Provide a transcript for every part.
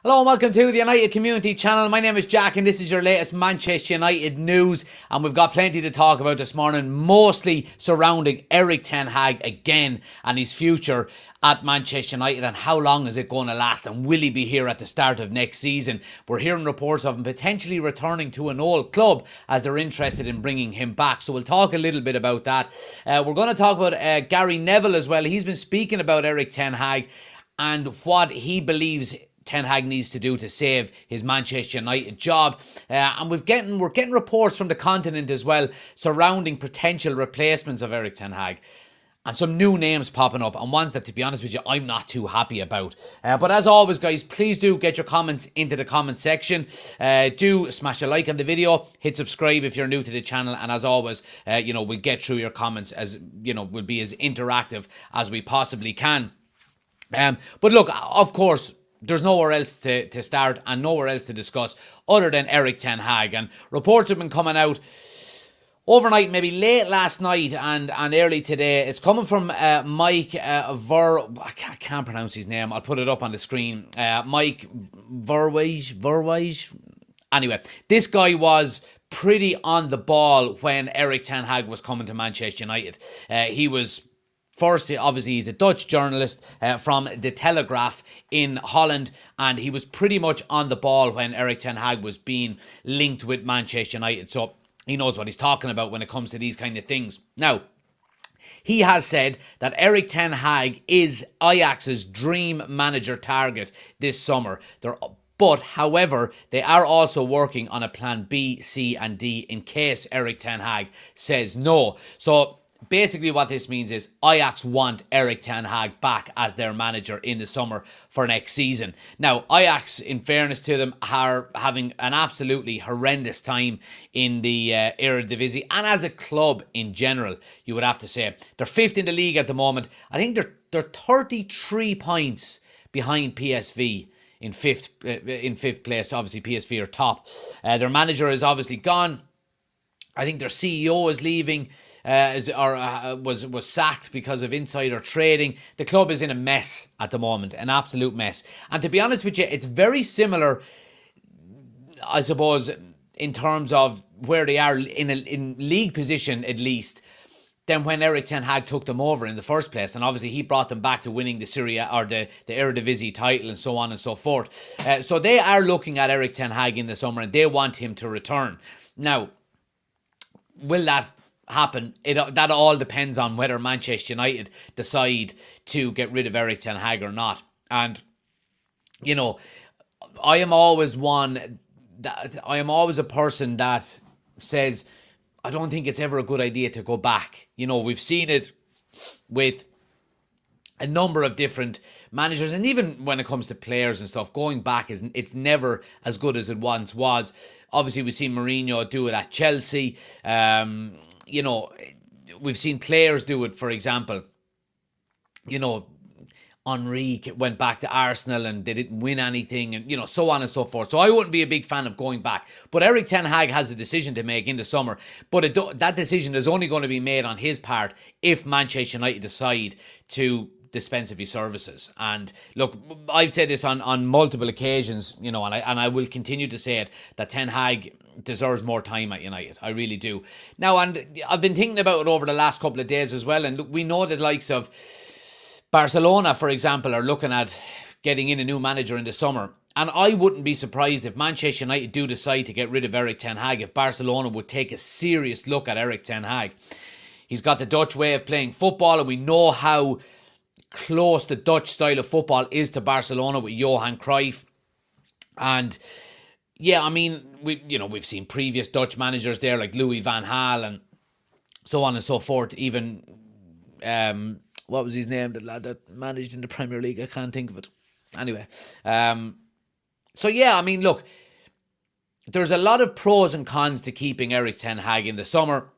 Hello and welcome to the United Community Channel. My name is Jack and this is your latest Manchester United news, and we've got plenty to talk about this morning, mostly surrounding Erik ten Hag again and his future at Manchester United and how long is it going to last, and will he be here at the start of next season. We're hearing reports of him potentially returning to an old club as they're interested in bringing him back, so we'll talk a little bit about that. We're going to talk about Gary Neville as well. He's been speaking about Erik ten Hag and what he believes Ten Hag needs to do to save his Manchester United job. And we're getting reports from the continent as well surrounding potential replacements of Erik ten Hag. And some new names popping up, and ones that, to be honest with you, I'm not too happy about. But as always, guys, please do get your comments into the comment section. Do smash a like on the video, hit subscribe if you're new to the channel, and as always, we'll get through your comments as, we'll be as interactive as we possibly can. But look, of course, there's nowhere else to start and nowhere else to discuss other than Erik ten Hag. And reports have been coming out overnight, maybe late last night and early today. It's coming from Mike I can't pronounce his name. I'll put it up on the screen. Mike Verwij. Anyway, this guy was pretty on the ball when Erik ten Hag was coming to Manchester United. He was... First, obviously, he's a Dutch journalist from The Telegraph in Holland, and he was pretty much on the ball when Erik ten Hag was being linked with Manchester United, so he knows what he's talking about when it comes to these kind of things. Now, he has said that Erik ten Hag is Ajax's dream manager target this summer. However, they are also working on a plan B, C and D in case Erik ten Hag says no. So basically what this means is Ajax want Erik ten Hag back as their manager in the summer for next season. Now, Ajax, in fairness to them, are having an absolutely horrendous time in the Eredivisie, and as a club in general, you would have to say. They're fifth in the league at the moment. I think they're 33 points behind PSV in fifth place. Obviously, PSV are top. Their manager is obviously gone. I think their CEO is leaving, was sacked because of insider trading. The club is in a mess at the moment, an absolute mess. And to be honest with you, it's very similar, I suppose, in terms of where they are in league position, at least, than when Erik ten Hag took them over in the first place. And obviously he brought them back to winning the Serie A or the Eredivisie title and so on and so forth. So they are looking at Erik ten Hag in the summer and they want him to return. Now, will that happen? That all depends on whether Manchester United decide to get rid of Erik ten Hag or not. And, I am always a person that says, I don't think it's ever a good idea to go back. We've seen it with a number of different managers, and even when it comes to players and stuff, going back it's never as good as it once was. Obviously, we've seen Mourinho do it at Chelsea. We've seen players do it, for example. Henry went back to Arsenal and they didn't win anything, and so on and so forth. So I wouldn't be a big fan of going back. But Erik ten Hag has a decision to make in the summer. But that decision is only going to be made on his part if Manchester United decide to dispense of his services. And look, I've said this on multiple occasions, and I will continue to say it, that ten Hag deserves more time at United. I really do. Now, and I've been thinking about it over the last couple of days as well, and look, we know that likes of Barcelona, for example, are looking at getting in a new manager in the summer. And I wouldn't be surprised if Manchester United do decide to get rid of Erik ten Hag, if Barcelona would take a serious look at Erik ten Hag. He's got the Dutch way of playing football, and we know how close the Dutch style of football is to Barcelona with Johan Cruyff. And yeah, I mean, we've seen previous Dutch managers there like Louis van Gaal and so on and so forth. Even what was his name, the lad that managed in the Premier League? I can't think of it. Anyway, so yeah, I mean, look, there's a lot of pros and cons to keeping Erik ten Hag in the summer,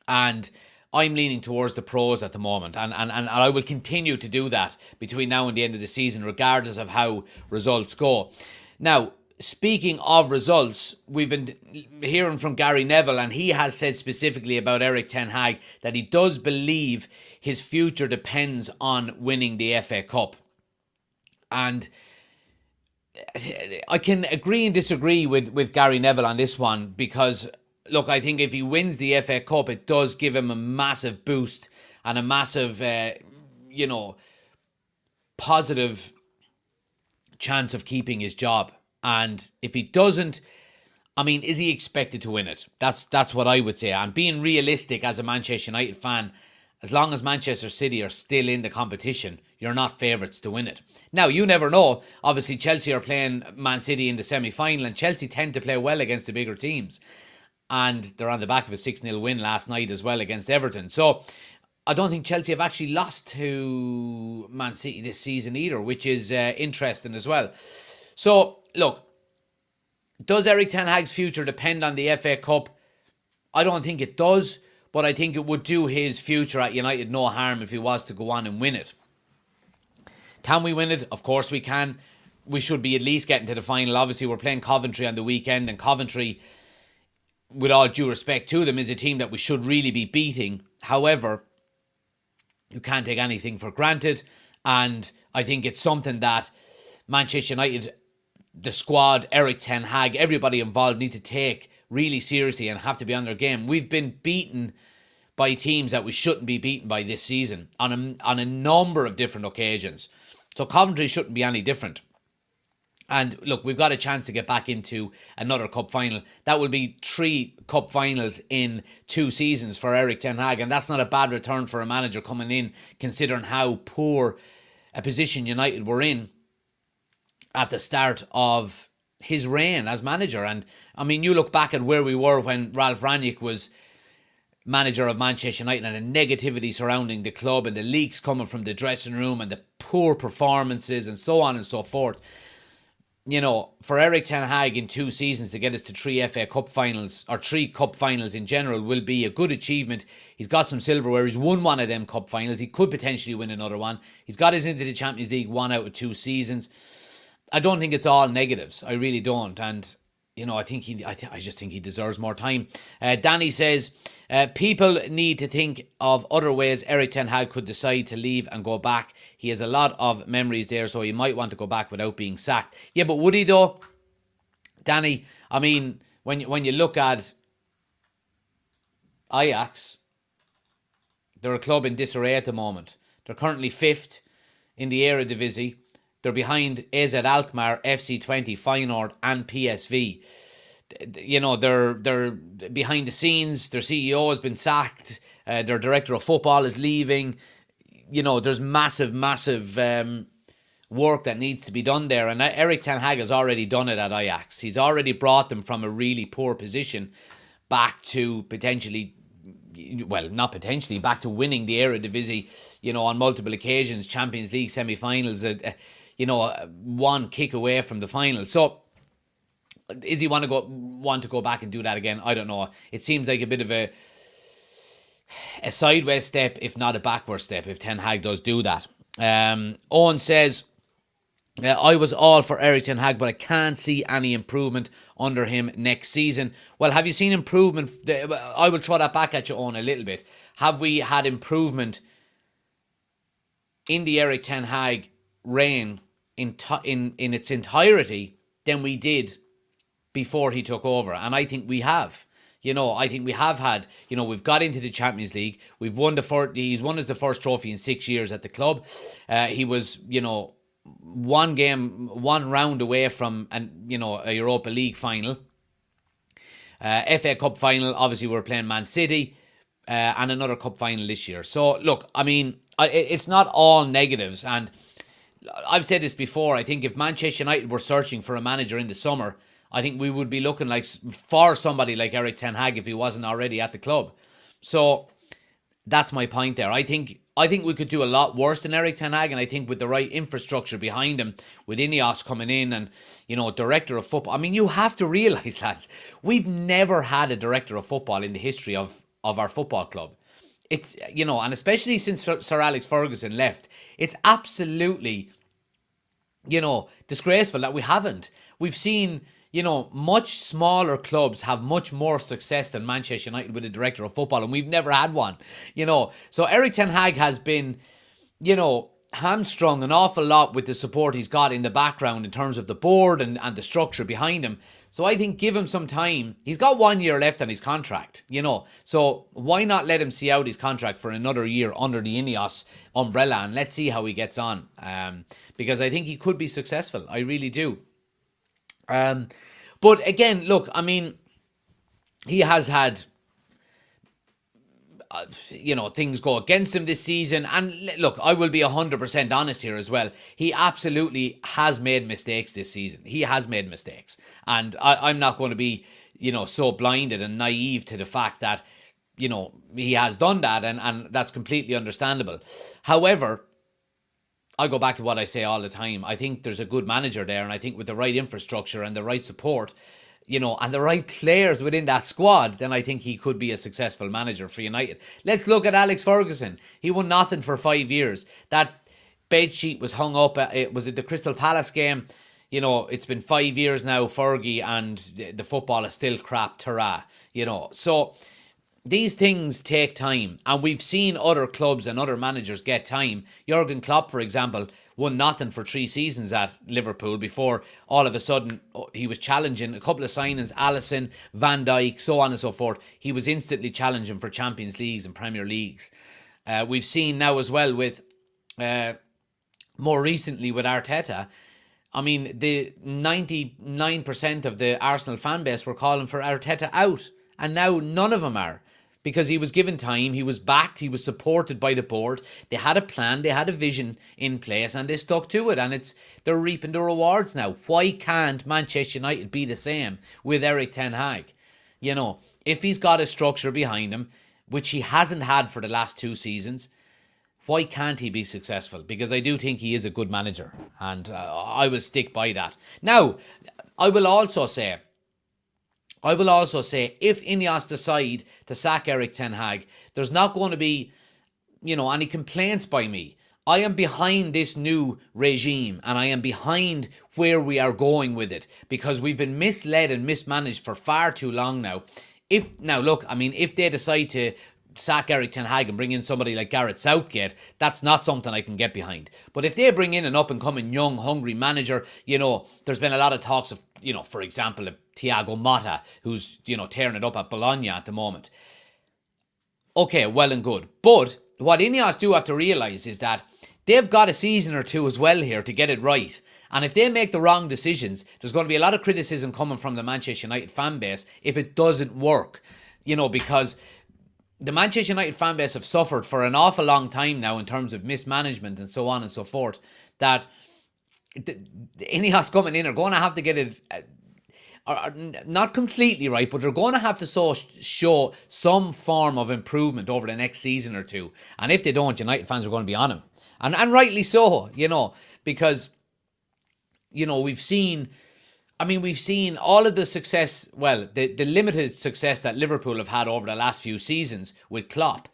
and I'm leaning towards the pros at the moment, and I will continue to do that between now and the end of the season, regardless of how results go. Now, speaking of results, we've been hearing from Gary Neville, and he has said specifically about Erik ten Hag that he does believe his future depends on winning the FA Cup. And I can agree and disagree with Gary Neville on this one because, look, I think if he wins the FA Cup, it does give him a massive boost and a massive, positive chance of keeping his job. And if he doesn't, I mean, is he expected to win it? That's what I would say. And being realistic as a Manchester United fan, as long as Manchester City are still in the competition, you're not favourites to win it. Now, you never know. Obviously, Chelsea are playing Man City in the semi-final, and Chelsea tend to play well against the bigger teams. And they're on the back of a 6-0 win last night as well against Everton. So, I don't think Chelsea have actually lost to Man City this season either, which is interesting as well. So, look, does Erik ten Hag's future depend on the FA Cup? I don't think it does, but I think it would do his future at United no harm if he was to go on and win it. Can we win it? Of course we can. We should be at least getting to the final. Obviously, we're playing Coventry on the weekend, and Coventry, with all due respect to them, is a team that we should really be beating. However, you can't take anything for granted, and I think it's something that Manchester United, the squad, Erik ten Hag, everybody involved need to take really seriously and have to be on their game. We've been beaten by teams that we shouldn't be beaten by this season on a number of different occasions. So Coventry shouldn't be any different. And look, we've got a chance to get back into another cup final. That will be 3 cup finals in 2 seasons for Erik ten Hag, and that's not a bad return for a manager coming in, considering how poor a position United were in at the start of his reign as manager. And I mean, you look back at where we were when Ralph Rangnick was manager of Manchester United, and the negativity surrounding the club and the leaks coming from the dressing room and the poor performances and so on and so forth. You know, for Erik ten Hag in 2 seasons to get us to 3 FA Cup finals, or 3 cup finals in general, will be a good achievement. He's got some silverware. He's won one of them cup finals. He could potentially win another one. He's got us into the Champions League 1 out of 2 seasons. I don't think it's all negatives. I really don't. And, you know, I just think he deserves more time. Danny says, people need to think of other ways Erik ten Hag could decide to leave and go back. He has a lot of memories there, so he might want to go back without being sacked. Yeah, but would he though? Danny, I mean, when you look at Ajax, they're a club in disarray at the moment. They're currently 5th in the Eredivisie. They're behind AZ Alkmaar, FC20, Feyenoord and PSV. You know, they're behind the scenes. Their CEO has been sacked. Their director of football is leaving. You know, there's massive work that needs to be done there. And Erik ten Hag has already done it at Ajax. He's already brought them from a really poor position back to potentially, well, not potentially, back to winning the Eredivisie, you know, on multiple occasions, Champions League semi-finals, you know, 1 kick away from the final. So, is he want to go back and do that again? I don't know. It seems like a bit of a sideways step, if not a backward step, if Ten Hag does do that. Owen says, I was all for Erik ten Hag, but I can't see any improvement under him next season. Well, have you seen improvement? I will throw that back at you, Owen, a little bit. Have we had improvement in the Erik ten Hag reign in its entirety than we did before he took over? And I think we have. You know, I think we have had, you know, we've got into the Champions League. We've won he's won us the first trophy in 6 years at the club. He was, you know, 1 round away from, a Europa League final. FA Cup final, obviously we're playing Man City, and another cup final this year. So, look, I mean, it's not all negatives. And I've said this before, I think if Manchester United were searching for a manager in the summer, I think we would be looking for somebody like Erik ten Hag if he wasn't already at the club. So that's my point there. I think we could do a lot worse than Erik ten Hag, and I think with the right infrastructure behind him, with Ineos coming in and, you know, director of football. I mean, you have to realise, lads, we've never had a director of football in the history of our football club. It's, you know, and especially since Sir Alex Ferguson left, it's absolutely, you know, disgraceful that we haven't. We've seen, you know, much smaller clubs have much more success than Manchester United with a director of football, and we've never had one, you know. So Erik ten Hag has been, you know, hamstrung an awful lot with the support he's got in the background in terms of the board and the structure behind him. So I think give him some time. He's got 1 year left on his contract, So why not let him see out his contract for another year under the Ineos umbrella, and let's see how he gets on. Because I think he could be successful. I really do. But again, look, I mean, he has had things go against him this season. And look, I will be 100% honest here as well. He absolutely has made mistakes this season. He has made mistakes. And I'm not going to be, so blinded and naive to the fact that, he has done that, and that's completely understandable. However, I go back to what I say all the time. I think there's a good manager there, and I think with the right infrastructure and the right support, and the right players within that squad, then I think he could be a successful manager for United. Let's look at Alex Ferguson. He won nothing for 5 years. That bedsheet was hung up. Was it the Crystal Palace game? It's been 5 years now, Fergie, and the football is still crap. Ta-ra. So these things take time, and we've seen other clubs and other managers get time. Jurgen Klopp, for example, won nothing for 3 seasons at Liverpool before all of a sudden he was challenging a couple of signings, Alisson, Van Dijk, so on and so forth. He was instantly challenging for Champions Leagues and Premier Leagues. We've seen now as well with, more recently with Arteta. I mean, the 99% of the Arsenal fan base were calling for Arteta out, and now none of them are. Because he was given time, he was backed, he was supported by the board. They had a plan, they had a vision in place, and they stuck to it. And they're reaping the rewards now. Why can't Manchester United be the same with Erik ten Hag? If he's got a structure behind him, which he hasn't had for the last 2 seasons, why can't he be successful? Because I do think he is a good manager, and I will stick by that. Now, I will also say, if Ineos decide to sack Erik ten Hag, there's not going to be, any complaints by me. I am behind this new regime, and I am behind where we are going with it, because we've been misled and mismanaged for far too long now. If they decide to sack Erik ten Hag and bring in somebody like Gareth Southgate, that's not something I can get behind. But if they bring in an up-and-coming, young, hungry manager, there's been a lot of talks of, for example, Thiago Motta, who's, tearing it up at Bologna at the moment. Okay, well and good. But what Ineos do have to realise is that they've got a season or 2 as well here to get it right. And if they make the wrong decisions, there's going to be a lot of criticism coming from the Manchester United fan base if it doesn't work. Because the Manchester United fan base have suffered for an awful long time now in terms of mismanagement and so on and so forth, that the Ineos coming in are going to have to get it not completely right, but they're going to have to show some form of improvement over the next season or 2. And if they don't, United fans are going to be on them. And rightly so, because, we've seen all of the success, the limited success that Liverpool have had over the last few seasons with Klopp.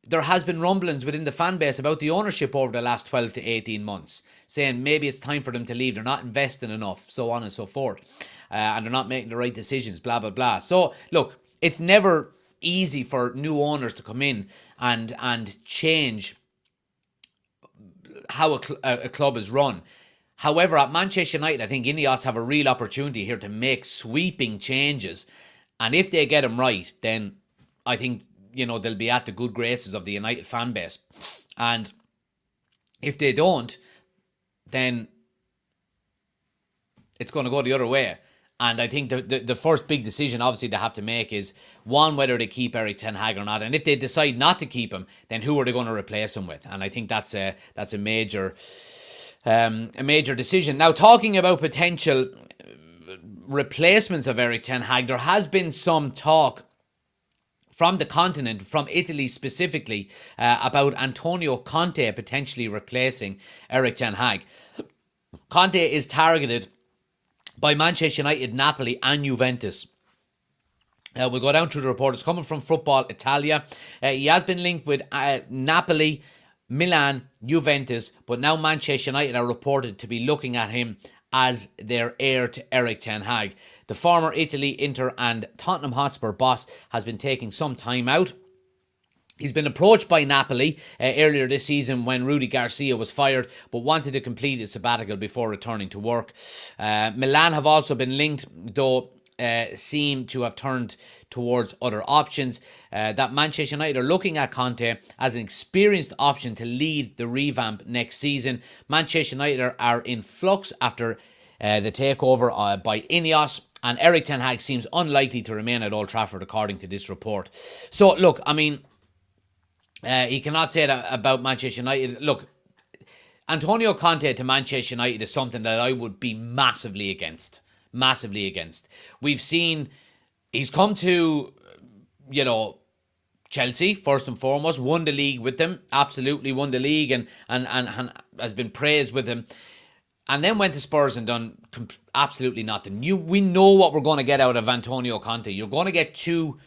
There has been rumblings within the fan base about the ownership over the last 12 to 18 months, saying maybe it's time for them to leave. They're not investing enough, so on and so forth. And they're not making the right decisions, blah, blah, blah. So, look, it's never easy for new owners to come in and change how a club is run. However, at Manchester United, I think Ineos have a real opportunity here to make sweeping changes. And if they get them right, then I think, they'll be at the good graces of the United fan base. And if they don't, then it's going to go the other way. And I think the first big decision, obviously, they have to make is, one, whether they keep Erik ten Hag or not. And if they decide not to keep him, then who are they going to replace him with? And I think that's a major decision. Now, talking about potential replacements of Erik ten Hag, there has been some talk from the continent, from Italy specifically, about Antonio Conte potentially replacing Erik ten Hag. Conte is targeted by Manchester United, Napoli and Juventus. We'll go down through the report. It's coming from Football Italia. He has been linked with Napoli, Milan, Juventus, but now Manchester United are reported to be looking at him as their heir to Erik ten Hag. The former Italy, Inter and Tottenham Hotspur boss has been taking some time out He's been approached by Napoli earlier this season when Rudy Garcia was fired, but wanted to complete his sabbatical before returning to work. Milan have also been linked, though seem to have turned towards other options. That Manchester United are looking at Conte as an experienced option to lead the revamp next season. Manchester United are in flux after the takeover by Ineos, and Erik ten Hag seems unlikely to remain at Old Trafford, according to this report. So, look, I mean, he cannot say that about Manchester United. Look, Antonio Conte to Manchester United is something that I would be massively against. Massively against. We've seen he's come to, Chelsea, first and foremost, won the league with them, absolutely won the league and has been praised with them. And then went to Spurs and done absolutely nothing. We know what we're going to get out of Antonio Conte. You're going to get 2,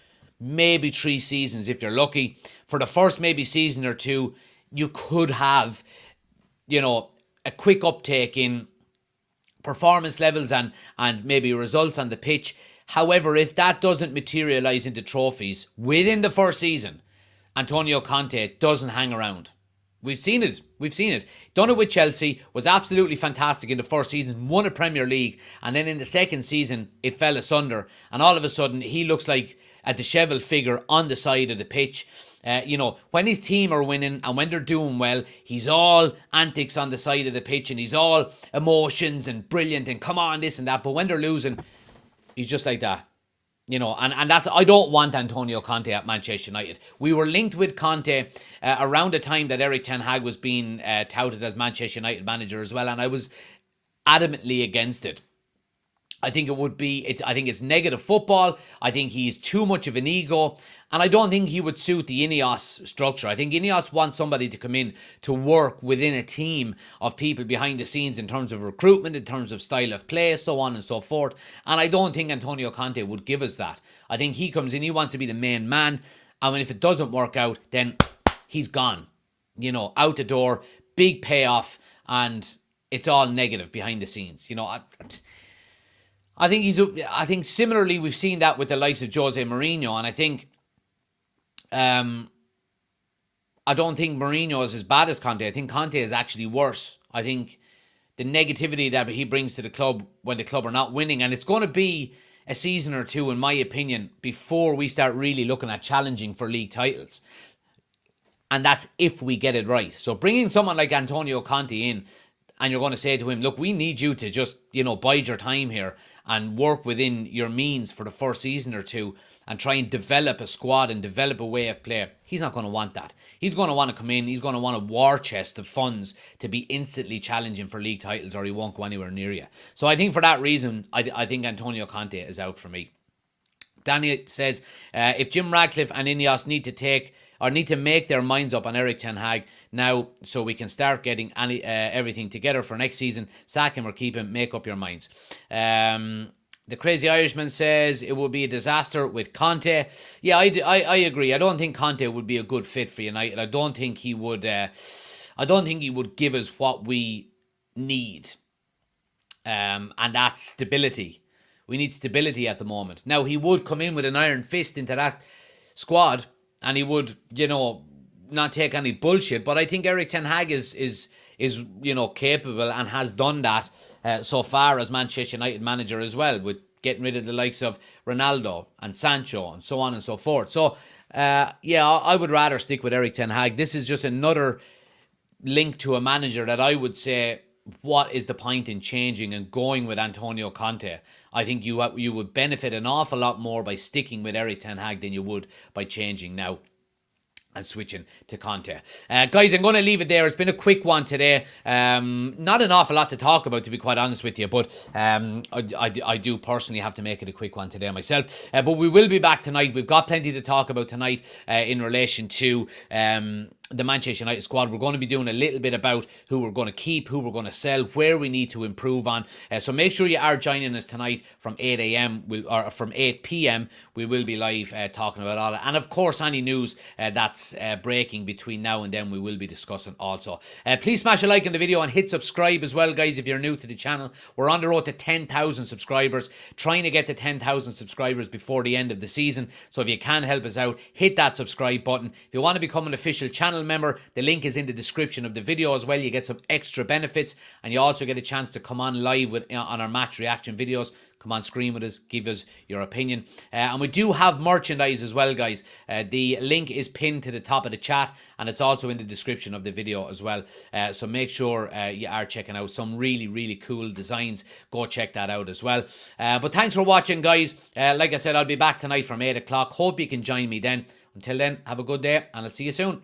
maybe 3 seasons if you're lucky. For the first maybe season or 2, you could have, a quick uptake in performance levels and maybe results on the pitch. However, if that doesn't materialise into trophies within the first season, Antonio Conte doesn't hang around. We've seen it. Done it with Chelsea, was absolutely fantastic in the first season, won a Premier League, and then in the second season, it fell asunder. And all of a sudden, he looks like a dishevelled figure on the side of the pitch. When his team are winning and when they're doing well, he's all antics on the side of the pitch and he's all emotions and brilliant and come on, this and that. But when they're losing, he's just like that. And that's, I don't want Antonio Conte at Manchester United. We were linked with Conte around the time that Erik ten Hag was being touted as Manchester United manager as well, and I was adamantly against it. I think I think it's negative football. I think he's too much of an ego, and I don't think he would suit the Ineos structure. I think Ineos wants somebody to come in to work within a team of people behind the scenes in terms of recruitment, in terms of style of play, so on and so forth. And I don't think Antonio Conte would give us that. I think he comes in, he wants to be the main man, and if it doesn't work out, then he's gone. Out the door, big payoff, and it's all negative behind the scenes. I think similarly we've seen that with the likes of Jose Mourinho, and I think I don't think Mourinho is as bad as Conte. I think Conte is actually worse. I think the negativity that he brings to the club when the club are not winning, and it's going to be a season or 2, in my opinion, before we start really looking at challenging for league titles. And that's if we get it right. So bringing someone like Antonio Conte in, and you're going to say to him, look, we need you to just, bide your time here and work within your means for the first season or 2 and try and develop a squad and develop a way of play. He's not going to want that. He's going to want to come in. He's going to want a war chest of funds to be instantly challenging for league titles, or he won't go anywhere near you. So I think for that reason, I think Antonio Conte is out for me. Danny says, if Jim Radcliffe and Ineos need to make their minds up on Erik ten Hag now, so we can start getting everything together for next season, sack him or keep him, make up your minds. The Crazy Irishman says it would be a disaster with Conte. Yeah, I agree. I don't think Conte would be a good fit for United. I don't think he would give us what we need. And that's stability. We need stability at the moment. Now, he would come in with an iron fist into that squad, and he would, not take any bullshit. But I think Erik ten Hag is capable and has done that so far as Manchester United manager as well, with getting rid of the likes of Ronaldo and Sancho and so on and so forth. So, I would rather stick with Erik ten Hag. This is just another link to a manager that I would say, what is the point in changing and going with Antonio Conte? I think you would benefit an awful lot more by sticking with Erik ten Hag than you would by changing now and switching to Conte. Guys, I'm going to leave it there. It's been a quick one today. Not an awful lot to talk about, to be quite honest with you, but I do personally have to make it a quick one today myself. But we will be back tonight. We've got plenty to talk about tonight in relation to the Manchester United squad. We're going to be doing a little bit about who we're going to keep, who we're going to sell, where we need to improve on. So make sure you are joining us tonight from 8 a.m. or from 8 p.m. We will be live talking about all that. And of course, any news that's breaking between now and then, we will be discussing also. Please smash a like on the video and hit subscribe as well, guys, if you're new to the channel. We're on the road to 10,000 subscribers, trying to get to 10,000 subscribers before the end of the season. So if you can help us out, hit that subscribe button. If you want to become an official channel member, the link is in the description of the video as well. You get some extra benefits, and you also get a chance to come on live on our match reaction videos. Come on screen with us, give us your opinion. And we do have merchandise as well, guys. The link is pinned to the top of the chat, and it's also in the description of the video as well. So make sure you are checking out some really, really cool designs. Go check that out as well. But thanks for watching, guys. Like I said, I'll be back tonight from 8 o'clock. Hope you can join me then. Until then, have a good day, and I'll see you soon.